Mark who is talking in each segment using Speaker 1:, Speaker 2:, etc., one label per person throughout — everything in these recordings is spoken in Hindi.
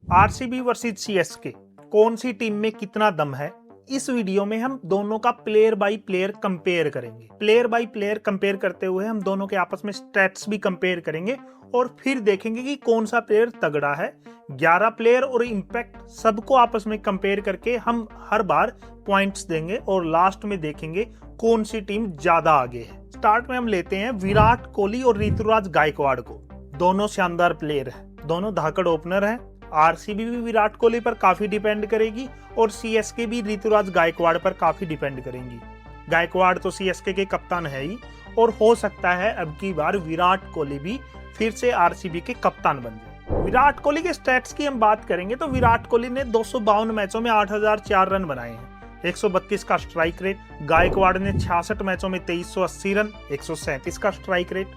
Speaker 1: आरसीबी वर्सेस सीएसके, कौन सी टीम में कितना दम है, इस वीडियो में हम दोनों का प्लेयर बाय प्लेयर कंपेयर करेंगे। प्लेयर बाय प्लेयर कंपेयर करते हुए हम दोनों के आपस में स्टैट्स भी कंपेयर करेंगे और फिर देखेंगे कि कौन सा प्लेयर तगड़ा है। 11 प्लेयर और इंपैक्ट सबको आपस में कंपेयर करके हम हर बार पॉइंट्स देंगे और लास्ट में देखेंगे कौन सी टीम ज्यादा आगे है। स्टार्ट में हम लेते हैं विराट कोहली और ऋतुराज गायकवाड़ को। दोनों शानदार प्लेयर हैं, दोनों धाकड़ ओपनर हैं। आरसीबी भी विराट कोहली पर काफी डिपेंड करेगी और सीएसके भी ऋतुराज गायकवाड़ पर काफी डिपेंड करेंगी। गायकवाड़ तो सीएसके के कप्तान है ही और हो सकता है अब की बार विराट कोहली भी फिर से आरसीबी के कप्तान बन जाए। विराट कोहली के स्टैट्स की हम बात करेंगे तो विराट कोहली ने 252 मैचों में 8004 रन बनाए हैं, 132 का स्ट्राइक रेट। गायकवाड़ ने 66 मैचों में 2380 रन, 137 का स्ट्राइक रेट।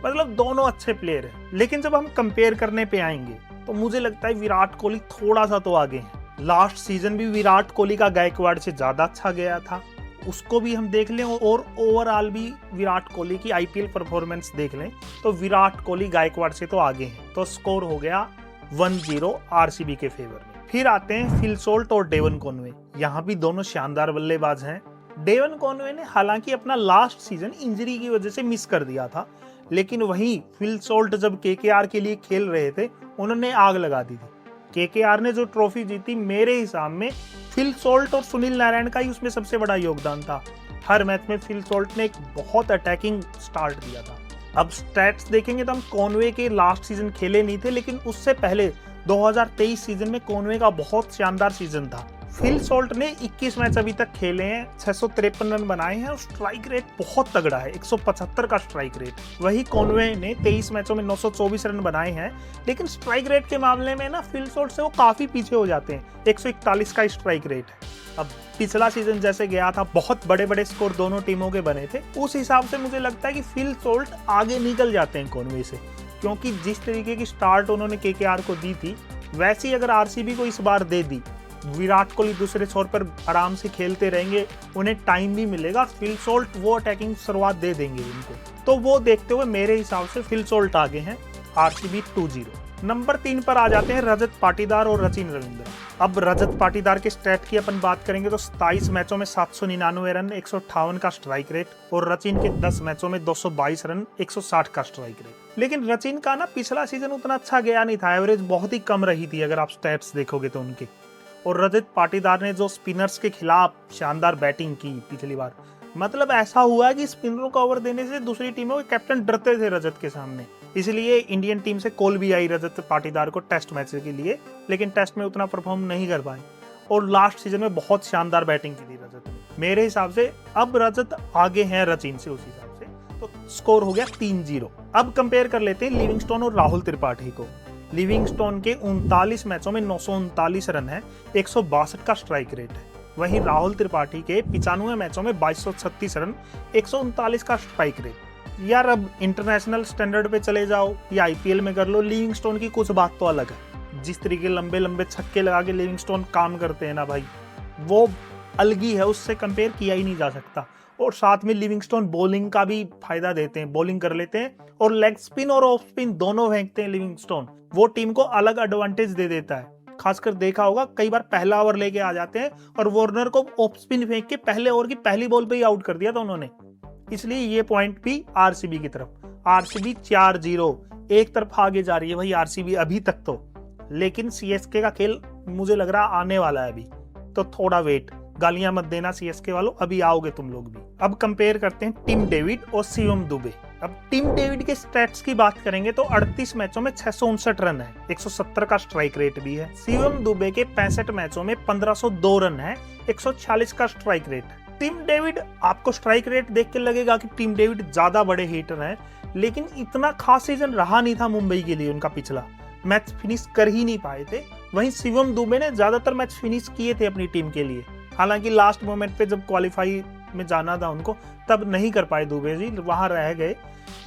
Speaker 1: मतलब दोनों अच्छे प्लेयर हैं, लेकिन जब हम कंपेयर करने पे आएंगे तो मुझे लगता है विराट कोहली थोड़ा सा तो आगे है। लास्ट सीजन भी विराट कोहली का गायकवाड़ से ज्यादा अच्छा गया था, उसको भी हम देख लें और ओवरऑल भी विराट कोहली की आईपीएल परफॉर्मेंस देख लें तो विराट कोहली गायकवाड़ से तो आगे हैं। तो स्कोर हो गया 1-0 आरसीबी के फेवर में। फिर आते हैं फिल सोल्ट और डेवन कॉनवे। यहाँ भी दोनों शानदार बल्लेबाज हैं। डेवन कॉनवे ने हालांकि अपना लास्ट सीजन इंजरी की वजह से मिस कर दिया था, लेकिन वहीं फिल सोल्ट जब केकेआर के लिए खेल रहे थे उन्होंने आग लगा दी थी। केकेआर ने जो ट्रॉफी जीती, मेरे हिसाब में फिल सोल्ट और सुनील नारायण का ही उसमें सबसे बड़ा योगदान था। हर मैच में फिल सोल्ट ने एक बहुत अटैकिंग स्टार्ट दिया था। अब स्टैट्स देखेंगे तो हम कॉनवे के लास्ट सीजन खेले नहीं थे, लेकिन उससे पहले 2023 सीजन में कॉनवे का बहुत शानदार सीजन था। फिल सोल्ट ने 21 मैच अभी तक खेले हैं, 653 रन बनाए हैं और स्ट्राइक रेट बहुत तगड़ा है, 175 का स्ट्राइक रेट। वही कॉनवे ने 23 मैचों में 924 रन बनाए हैं, लेकिन स्ट्राइक रेट के मामले में ना फिल सोल्ट से वो काफी पीछे हो जाते हैं, 141 का स्ट्राइक रेट है। अब पिछला सीजन जैसे गया था, बहुत बड़े बड़े स्कोर दोनों टीमों के बने थे, उस हिसाब से मुझे लगता है कि फिल सोल्ट आगे निकल जाते हैं कॉनवे से, क्योंकि जिस तरीके की स्टार्ट उन्होंने केकेआर को दी थी वैसी अगर आरसीबी को इस बार दे दी, विराट कोहली दूसरे छोर पर आराम से खेलते रहेंगे, उन्हें टाइम भी मिलेगा, फिल सोल्ट वो अटैकिंग शुरुआत दे देंगे उनको। तो वो देखते हुए मेरे हिसाब से फिल सोल्ट आगे हैं, आरसीबी 2-0। नंबर 3 पर आ जाते हैं रजत पाटीदार और रचिन रविंद्र। अब रजत पाटीदार के स्टैट की अपन बात करेंगे तो 27 मैचों में 799 रन, 158 का स्ट्राइक रेट और रचिन के 10 मैचों में 222 रन, 160 का स्ट्राइक रेट। लेकिन रचिन का ना पिछला सीजन उतना अच्छा गया नहीं था, एवरेज बहुत ही कम रही थी अगर आप स्टैट्स देखोगे तो उनके। और रजत पाटीदार ने जो स्पिनर्स के खिलाफ शानदार बैटिंग की पिछली बार, मतलब ऐसा हुआ कि स्पिनरों को ओवर देने से दूसरी टीमों के कैप्टन डरते थे रजत के सामने, इसलिए इंडियन टीम से कॉल भी आई रजत पाटीदार को टेस्ट मैच के लिए, लेकिन टेस्ट में उतना परफॉर्म नहीं कर पाए और लास्ट सीजन में बहुत शानदार बैटिंग की थी रजत ने। मेरे हिसाब से अब रजत आगे हैं रचिन से उस हिसाब से, तो स्कोर हो गया 3-0। अब कंपेयर कर लेते हैं लिविंगस्टोन और राहुल त्रिपाठी को। लिविंगस्टोन के 39 मैचों में 939 रन है, 162 का स्ट्राइक रेट है। वहीं राहुल त्रिपाठी के 95 मैचों में 2236 रन, 139 का स्ट्राइक रेट। यार अब इंटरनेशनल स्टैंडर्ड पे चले जाओ या आईपीएल में कर लो, लिविंगस्टोन की कुछ बात तो अलग है। जिस तरीके लंबे लंबे छक्के लगा के लिविंगस्टोन काम करते हैं ना भाई, वो अलग ही है, उससे कंपेयर किया ही नहीं जा सकता। और साथ में लिविंगस्टोन बॉलिंग का भी फायदा देते हैं, बॉलिंग कर लेते हैं और लेग स्पिन और ऑफ स्पिन दोनों फेंकते हैं लिविंगस्टोन, वो टीम को अलग एडवांटेज दे देता है। खासकर देखा होगा कई बार पहला ओवर लेके आ जाते हैं और वार्नर को ऑफ स्पिन फेंक के पहले ओवर की पहली बॉल पे ही आउट कर दिया था उन्होंने, इसलिए ये पॉइंट भी आरसीबी की तरफ। आरसीबी 4-0 एक तरफ आगे जा रही है भाई आरसीबी अभी तक तो, लेकिन सीएसके का खेल मुझे लग रहा आने वाला है अभी, तो थोड़ा वेट, गालियां मत देना सीएसके वालों, अभी आओगे तुम लोग भी। अब कंपेयर करते हैं टिम डेविड और शिवम दुबे। अब टिम डेविड के स्टैट्स की बात करेंगे तो 38 मैचों में 659 रन है, 170 का स्ट्राइक रेट भी है। शिवम दुबे के 65 मैचों में 1502 रन है, 146 का स्ट्राइक रेट है। टिम डेविड, आपको स्ट्राइक रेट देख के लगेगा कि टिम डेविड ज्यादा बड़े हिटर हैं, लेकिन इतना खास सीजन रहा नहीं था मुंबई के लिए, उनका पिछला मैच फिनिश कर ही नहीं पाए थे। वहीं शिवम दुबे ने ज्यादातर मैच फिनिश किए थे अपनी टीम के लिए, हालांकि लास्ट मोमेंट पे जब क्वालिफाई में जाना था उनको तब नहीं कर पाए दुबे जी, वहां रह गए।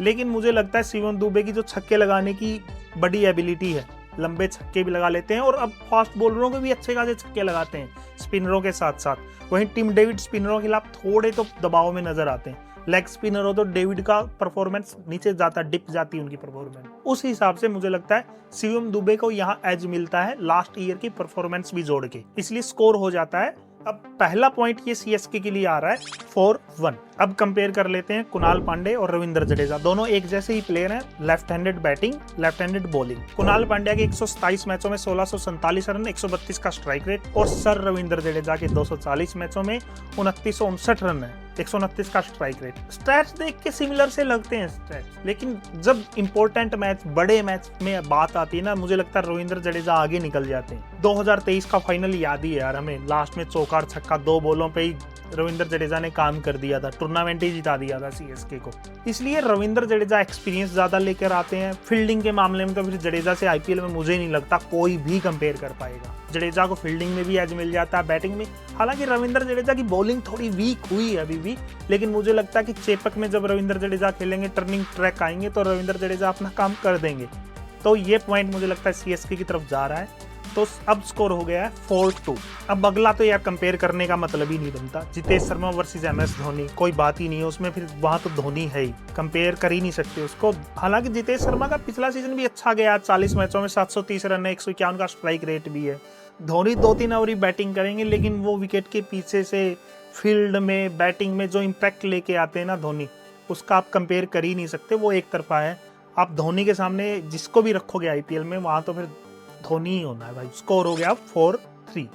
Speaker 1: लेकिन मुझे लगता है शिवम दुबे की जो छक्के लगाने की बड़ी एबिलिटी है, लंबे छक्के भी लगा लेते हैं और अब फास्ट बॉलरों को भी अच्छे खासे छक्के लगाते हैं स्पिनरों के साथ साथ। वहीं टिम डेविड स्पिनरों के खिलाफ थोड़े तो दबाव में नजर आते हैं लेग स्पिनर हो तो डेविड का परफॉर्मेंस नीचे जाता, डिप जाती है उनकी परफॉर्मेंस। उस हिसाब से मुझे लगता है शिवम दुबे को यहाँ एज मिलता है लास्ट ईयर की परफॉर्मेंस भी जोड़ के, इसलिए स्कोर हो जाता है। अब पहला पॉइंट ये सीएसके के लिए आ रहा है 4-1। अब कंपेयर कर लेते हैं कुणाल पांडे और रविंद्र जडेजा, दोनों एक जैसे ही प्लेयर हैं, left handed batting, left handed bowling. Kunal Pandya के 127 मैचों में 1647 रन, 132 का स्ट्राइक रेट, और सर रविंद्र जडेजा के 240 मैचों में 2959 रन है, 129 का स्ट्राइक रेट। स्टैट्स देख के सिमिलर से लगते हैं स्टैट्स, लेकिन जब इंपॉर्टेंट मैच, बड़े मैच में बात आती है ना, मुझे लगता है रविंद्र जडेजा आगे निकल जाते हैं। 2023 का फाइनल याद ही है यार हमें, लास्ट में चौकार छक्का 2 बॉलों पे ही रविंद्र जडेजा ने काम कर दिया था, टूर्नामेंट ही जिता दिया था सीएसके को। इसलिए रविंद्र जडेजा एक्सपीरियंस ज्यादा लेकर आते हैं। फील्डिंग के मामले में तो फिर जडेजा से आईपीएल में मुझे नहीं लगता कोई भी कंपेयर कर पाएगा। जडेजा को फील्डिंग में भी एज मिल जाता है, बैटिंग में। हालांकि रविंद्र जडेजा की बॉलिंग थोड़ी वीक हुई है अभी भी, लेकिन मुझे लगता है कि चेपक में जब रविंद्र जडेजा खेलेंगे, टर्निंग ट्रैक आएंगे तो रविंद्र जडेजा अपना काम कर देंगे। तो ये पॉइंट मुझे लगता है सीएसके की तरफ जा रहा है। तो अब स्कोर हो गया है 4-2। अब अगला तो यार कंपेयर करने का मतलब ही नहीं बनता, जितेश शर्मा वर्सेस एमएस धोनी, कोई बात ही नहीं है उसमें, फिर वहां तो धोनी है ही, कंपेयर कर ही नहीं सकते उसको। हालांकि जितेश शर्मा का पिछला सीजन भी अच्छा गया, 40 मैचों में 730 रन है, 151 का स्ट्राइक रेट भी है। धोनी 2-3 ओवर ही बैटिंग करेंगे, लेकिन वो विकेट के पीछे से फील्ड में, बैटिंग में जो इम्पैक्ट लेके आते हैं ना धोनी, उसका आप कंपेयर कर ही नहीं सकते, वो एक तरफा है। आप धोनी के सामने जिसको भी रखोगे आईपीएल में, वहां तो फिर धोनी ही होना है भाई। स्कोर हो गया 4-3।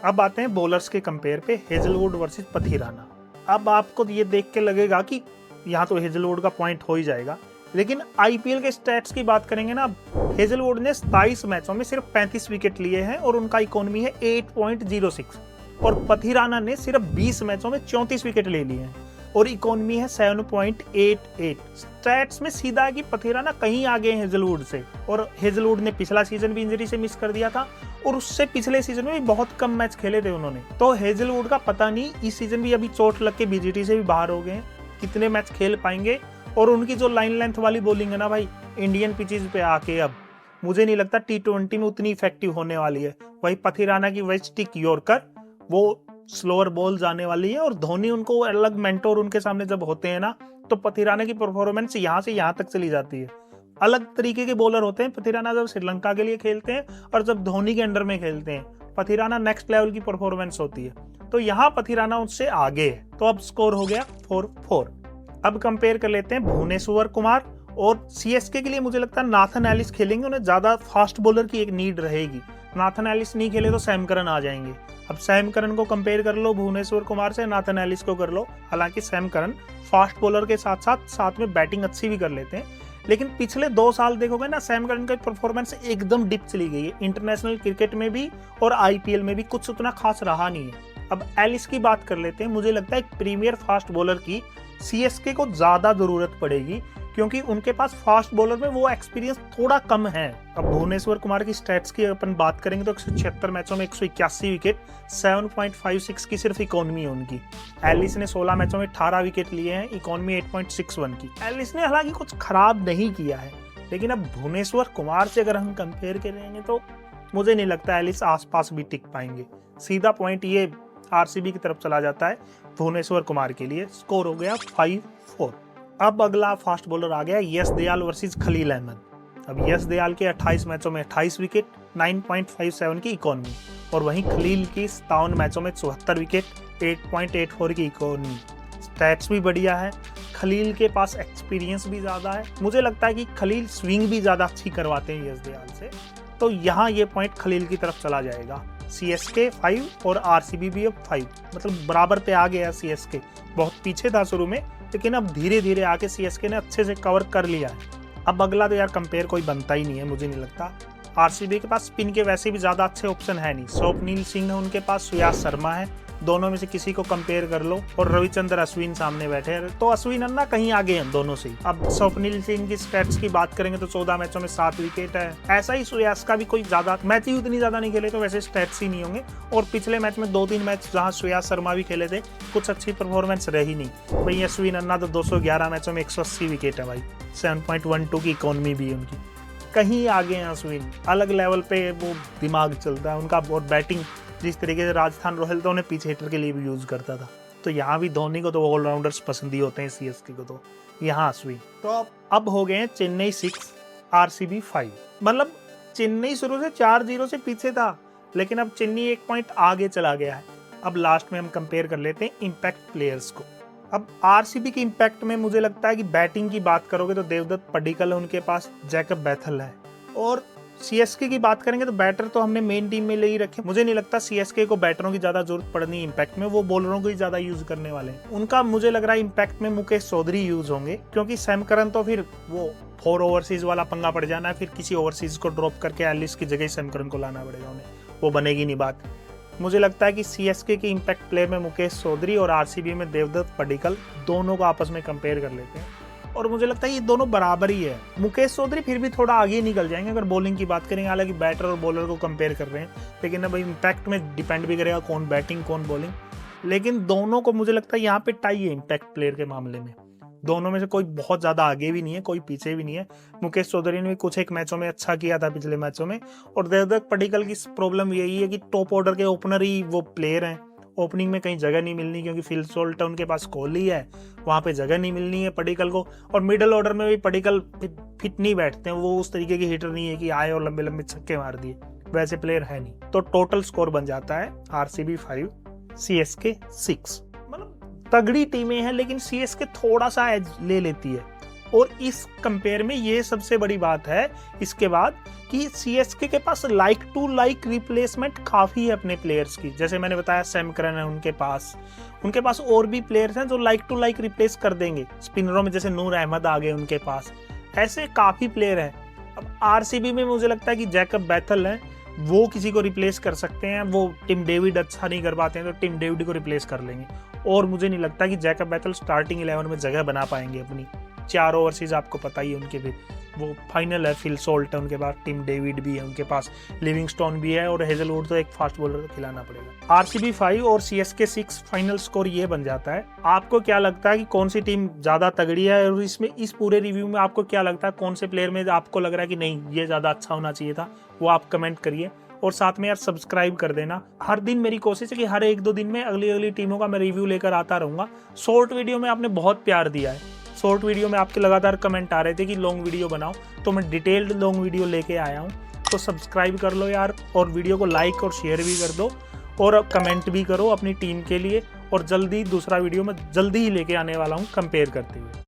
Speaker 1: अब आते हैं बॉलर्स के कंपेयर पे, हेजलवुड वर्सेस पथिराना। अब आपको ये देख के लगेगा कि यहाँ तो हेजलवुड का पॉइंट हो ही जाएगा, लेकिन आईपीएल के स्टैट्स की बात करेंगे ना, हेजलवुड ने 27 मैचों में सिर्फ 35 विकेट लिए हैं और उनका इकोनॉमी है 8.06, और पथिराना ने सिर्फ 20 मैचों में 34 विकेट ले लिए हैं और इकोनॉमी है 7.88। स्टैट्स में सीधा है कि पथिराना कहीं आगे हैं हेजलवुड से, और हेजलवुड ने पिछला सीजन भी इंजरी से मिस कर दिया था और उससे पिछले सीजन में भी बहुत कम मैच खेले थे उन्होंने। तो हेजलवुड का पता नहीं, इस सीजन भी अभी चोट लग के बीजीटी से भी बाहर हो गए हैं, कितने मैच खेल पाएंगे। और उनकी जो लाइन लेंथ वाली बॉलिंग है ना भाई, इंडियन पिचेस पे आके अब मुझे नहीं लगता T20 में उतनी इफेक्टिव होने वाली है। वही पथिराना की वेस्ट टिक यॉर्कर, वो स्लोअर बॉल जाने वाली है, और धोनी उनको अलग मेंटोर उनके सामने जब होते हैं ना, तो पथिराना की परफॉर्मेंस यहाँ से यहाँ तक चली जाती है। अलग तरीके के बॉलर होते हैं पथिराना जब श्रीलंका के लिए खेलते हैं और जब धोनी के अंडर में खेलते हैं, पथिराना नेक्स्ट लेवल की परफॉर्मेंस होती है। तो यहाँ पथिराना उससे आगे है। तो अब स्कोर हो गया 4-4। अब कंपेयर कर लेते हैं भुवनेश्वर कुमार और सीएसके के लिए मुझे लगता है नाथन एलिस खेलेंगे, उन्हें ज्यादा फास्ट बॉलर की एक नीड रहेगी। नाथन एलिस नहीं खेले तो सैम करन आ जाएंगे। अब सैम करन को कंपेयर कर लो भुवनेश्वर कुमार से, नाथन एलिस को कर लो। हालांकि सैम करन फास्ट बॉलर के साथ साथ में बैटिंग अच्छी भी कर लेते हैं, लेकिन पिछले 2 साल देखोगे ना, सैम करन की परफॉर्मेंस एकदम डिप चली गई है। इंटरनेशनल क्रिकेट में भी और आईपीएल में भी कुछ उतना खास रहा नहीं है। अब एलिस की बात कर लेते हैं। मुझे लगता है एक प्रीमियर फास्ट बॉलर की सीएसके को ज्यादा जरूरत पड़ेगी, क्योंकि उनके पास फास्ट बॉलर में वो एक्सपीरियंस थोड़ा कम है। अब भुवनेश्वर कुमार की स्टैट्स की अपन बात करेंगे तो 176 मैचों में 181 विकेट, 7.56 की सिर्फ इकोनॉमी है uनकी। एलिस ने 16 मैचों में 18 विकेट लिए हैं, इकोनॉमी 8.61 की। एलिस ने हालांकि कुछ खराब नहीं किया है, लेकिन अब भुवनेश्वर कुमार से अगर हम कंपेयर करेंगे तो मुझे नहीं लगता एलिस आसपास भी टिक पाएंगे। सीधा पॉइंट ये आरसीबी की तरफ चला जाता है भुवनेश्वर कुमार के लिए। स्कोर हो गया 5-4। अब अगला फास्ट बॉलर आ गया यश दयाल वर्सेस खलील अहमद। अब यश दयाल के 28 मैचों में 28 विकेट, 9.57 की इकोनॉमी, और वहीं खलील की 57 मैचों में 74 विकेट, 8.84 की इकोनॉमी। स्टैट्स भी बढ़िया है, खलील के पास एक्सपीरियंस भी ज्यादा है। मुझे लगता है कि खलील स्विंग भी ज्यादा अच्छी करवाते हैं यश दयाल से, तो यहाँ ये पॉइंट खलील की तरफ चला जाएगा। सीएसके 5 और आरसीबी भी अब 5, मतलब बराबर पे आ गया। सीएसके बहुत पीछे था शुरू में, लेकिन अब धीरे धीरे आके सीएसके ने अच्छे से कवर कर लिया है। अब अगला तो यार कंपेयर कोई बनता ही नहीं है, मुझे नहीं लगता। आरसीबी के पास स्पिन के वैसे भी ज्यादा अच्छे ऑप्शन है नहीं। स्वप्निल सिंह है उनके पास, सुयास शर्मा है, दोनों में से किसी को कंपेयर कर लो, और रविचंद्र अश्विन सामने बैठे हैं, तो अश्विन अन्ना कहीं आगे हैं दोनों से। अब स्वप्निल सिंह की स्टैट्स की बात करेंगे तो 14 मैचों में 7 विकेट है। ऐसा ही सुयास का भी कोई ज्यादा मैच ही उतनी ज्यादा नहीं खेले, तो वैसे स्टैट्स ही नहीं होंगे। और पिछले मैच में 2-3 मैच जहां सुयास शर्मा भी खेले थे, कुछ अच्छी परफॉर्मेंस रही नहीं। भाई अश्विन अन्ना तो 211 मैचों में 180 विकेट है भाई, 7.12 की इकोनॉमी भी है उनकी। कहीं आगे हैं अश्विन, अलग लेवल पे वो दिमाग चलता है उनका। और बैटिंग जिस तरीके से राजस्थान रॉयल तो उन्हें पिच हिटर के लिए भी यूज करता था, तो यहाँ भी धोनी को तो ऑलराउंडर्स पसंद ही होते हैं, सीएसके को तो यहाँ अश्विन। तो अब हो गए हैं चेन्नई 6 आरसीबी 5। मतलब चेन्नई शुरू से 4-0 से पीछे था, लेकिन अब चेन्नई 1 पॉइंट आगे चला गया है। अब लास्ट में हम कंपेयर कर लेते हैं इम्पैक्ट प्लेयर्स को। अब आरसीबी के इम्पैक्ट में मुझे लगता है कि बैटिंग की बात करोगे तो देवदत्त पडिक्कल है उनके पास, जैकब बैथल है। और सीएसके की बात करेंगे तो बैटर तो हमने मेन टीम में ले ही रखे। मुझे नहीं लगता सीएसके को बैटरों की ज्यादा जरूरत पड़नी इम्पैक्ट में, वो बॉलरों को ही ज्यादा यूज करने वाले हैं। उनका मुझे लग रहा है इम्पैक्ट में मुकेश चौधरी यूज होंगे, क्योंकि सैम करन तो फिर वो 4 ओवरसीज वाला पंगा पड़ जाना है, फिर किसी ओवरसीज को ड्रॉप करके एलिस की जगह सैम करन को लाना पड़ेगा उन्हें, वो बनेगी नहीं बात। मुझे लगता है कि सीएसके के इम्पैक्ट प्लेयर में मुकेश चौधरी और आरसीबी में देवदत्त पडिक्कल, दोनों को आपस में कंपेयर कर लेते हैं। और मुझे लगता है ये दोनों बराबर ही है। मुकेश चौधरी फिर भी थोड़ा आगे निकल जाएंगे अगर बॉलिंग की बात करेंगे, हालांकि बैटर और बॉलर को कंपेयर कर रहे हैं, लेकिन अब इम्पैक्ट में डिपेंड भी करेगा कौन बैटिंग कौन बॉलिंग। लेकिन दोनों को मुझे लगता है यहाँ पे टाई है इम्पैक्ट प्लेयर के मामले में। दोनों में से कोई बहुत ज्यादा आगे भी नहीं है, कोई पीछे भी नहीं है। मुकेश चौधरी ने भी कुछ एक मैचों में अच्छा किया था पिछले मैचों में, और देवदत्त पडिक्कल की प्रॉब्लम यही है कि टॉप ऑर्डर के ओपनर ही वो प्लेयर हैं, ओपनिंग में कहीं जगह नहीं मिलनी, क्योंकि फिल सोल्ट उनके पास कोहली है, वहां पे जगह नहीं मिलनी है पडिक्कल को। और मिडिल ऑर्डर में भी पडिक्कल फिट नहीं बैठते हैं, वो उस तरीके के हिटर नहीं है कि आए और लंबे लंबे छक्के मार दिए, वैसे प्लेयर है नहीं। तो टोटल स्कोर बन जाता है आरसीबी 5 सीएसके 6। मतलब तगड़ी टीमें हैं, लेकिन सीएसके थोड़ा सा एज ले लेती है। और इस कंपेयर में ये सबसे बड़ी बात है इसके बाद कि सीएसके के पास लाइक टू लाइक रिप्लेसमेंट काफी है अपने प्लेयर्स की। जैसे मैंने बताया सैम करन है उनके पास और भी प्लेयर्स हैं जो लाइक टू लाइक रिप्लेस कर देंगे। स्पिनरों में जैसे नूर अहमद आ गए उनके पास, ऐसे काफी प्लेयर हैं। अब आरसीबी में मुझे लगता है कि जैकब बैथल है, वो किसी को रिप्लेस कर सकते हैं। वो टिम डेविड अच्छा नहीं कर पाते हैं तो टिम डेविड को रिप्लेस कर लेंगे। और मुझे नहीं लगता कि जैकब बैथल स्टार्टिंग 11 में जगह बना पाएंगे अपनी। 4 ओवरसीज आपको पता ही है उनके भी, वो फाइनल है। फिल सोल्ट है उनके पास, टिम डेविड भी है उनके पास, लिविंगस्टोन भी है, और हेजलवुड तो एक फास्ट बॉलर खिलाना पड़ेगा। आरसीबी 5 और सीएसके 6 फाइनल स्कोर ये बन जाता है। आपको क्या लगता है कि कौन सी टीम ज्यादा तगड़ी है, और इसमें इस पूरे रिव्यू में आपको क्या लगता है कौन से प्लेयर में आपको लग रहा है कि नहीं ये ज्यादा अच्छा होना चाहिए था, वो आप कमेंट करिए। और साथ में यार सब्सक्राइब कर देना। हर दिन मेरी कोशिश है कि हर 1-2 दिन में अगली टीमों का मैं रिव्यू लेकर आता रहूंगा। शॉर्ट वीडियो में आपने बहुत प्यार दिया है, शॉर्ट वीडियो में आपके लगातार कमेंट आ रहे थे कि लॉन्ग वीडियो बनाओ, तो मैं डिटेल्ड लॉन्ग वीडियो लेके आया हूँ। तो सब्सक्राइब कर लो यार, और वीडियो को लाइक और शेयर भी कर दो, और कमेंट भी करो अपनी टीम के लिए। और जल्दी दूसरा वीडियो में जल्दी ही लेके आने वाला हूँ कंपेयर करते हुए।